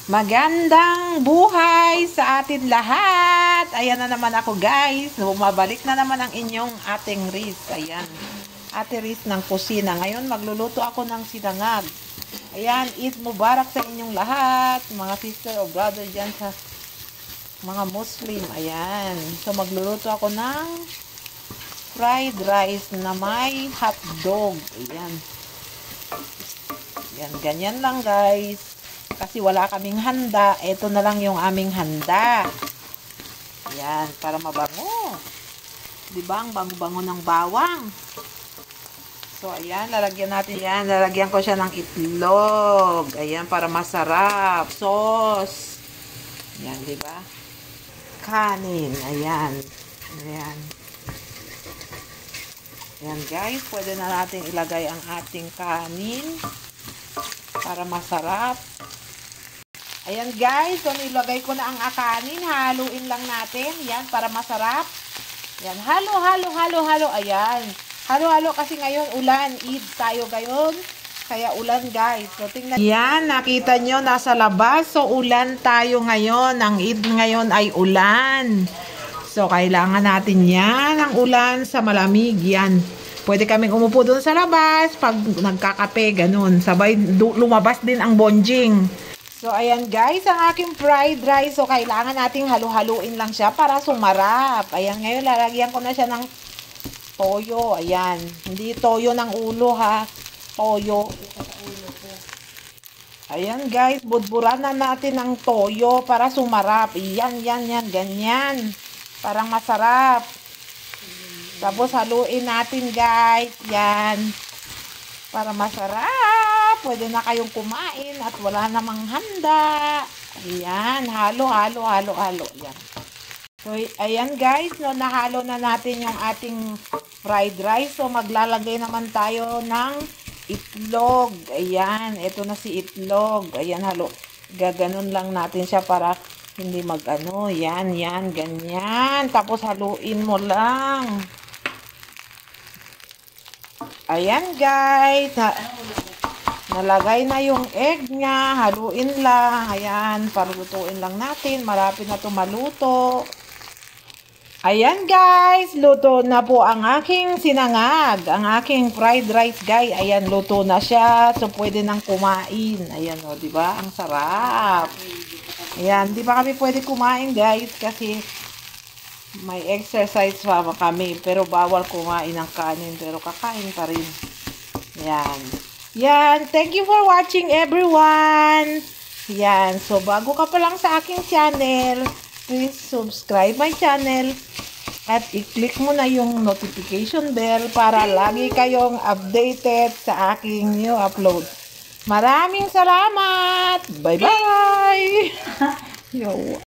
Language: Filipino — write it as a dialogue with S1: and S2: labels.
S1: Magandang buhay sa atin lahat. Ayan na naman ako guys. Bumabalik na naman ang inyong ating Riz. Ayan. Ate Riz ng kusina. Ngayon magluluto ako ng sinangag. Ayan. Eid Mubarak sa inyong lahat. Mga sister o brother dyan sa mga Muslim. Ayan. So magluluto ako ng fried rice na may hotdog. Ayan. Ayan. Ganyan lang guys. Kasi wala kaming handa. Ito na lang yung aming handa. Ayan, para mabango. Diba? Ang bango-bango ng bawang. So, ayan, lalagyan natin yan. Lalagyan ko siya ng itlog. Ayan, para masarap. Sauce. Ayan, diba? Kanin. Ayan. Ayan. Ayan, guys. Pwede na natin ilagay ang ating kanin. Para masarap. Ayan guys, so nilagay ko na ang kanin, haluin lang natin, yan, para masarap. Yan, halo. Ayan, halo kasi ngayon ulan, Eid tayo ngayon, kaya ulan guys. So tingnan. Yan, nakita nyo, nasa labas, so ulan tayo ngayon, ang Eid ngayon ay ulan. So kailangan natin yan, ang ulan sa malamig, yan. Pwede kaming umupo doon sa labas, pag nagkakape, ganun. Sabay, lumabas din ang bonjing. So, ayan guys, ang aking fried rice. So, kailangan nating halu-haluin lang siya para sumarap. Ayan, ngayon lalagyan ko na siya ng toyo. Ayan, hindi toyo ng ulo ha. Toyo. Ayan guys, budburan na natin ng toyo para sumarap. Yan, ganyan. Parang masarap. Tapos, haluin natin guys. Yan. Para masarap. Pwede na kayong kumain at wala namang handa. Ayan, halo. Ayan. So, ayan guys, no, nahalo na natin yung ating fried rice. So, maglalagay naman tayo ng itlog. Ayan, ito na si itlog. Ayan, halo. Gaganon lang natin siya para hindi mag-ano. Yan, ganyan. Tapos, haluin mo lang. Ayan guys. Nalagay na yung egg niya. Haluin lang. Ayan. Palutuin lang natin. Malapit na ito maluto. Ayan guys. Luto na po ang aking sinangag. Ang aking fried rice guys. Ayan. Luto na siya. So pwede nang kumain. Ayan o. Diba? Ang sarap. Ayan. Di ba kami pwede kumain guys? Kasi may exercise pa kami. Pero bawal kumain ng kanin. Pero kakain pa rin. Ayan. Yan, thank you for watching everyone. Yan, so bago ka pa lang sa aking channel, please subscribe my channel at i-click mo na yung notification bell para lagi kayong updated sa aking new upload. Maraming salamat! Bye-bye! Yo.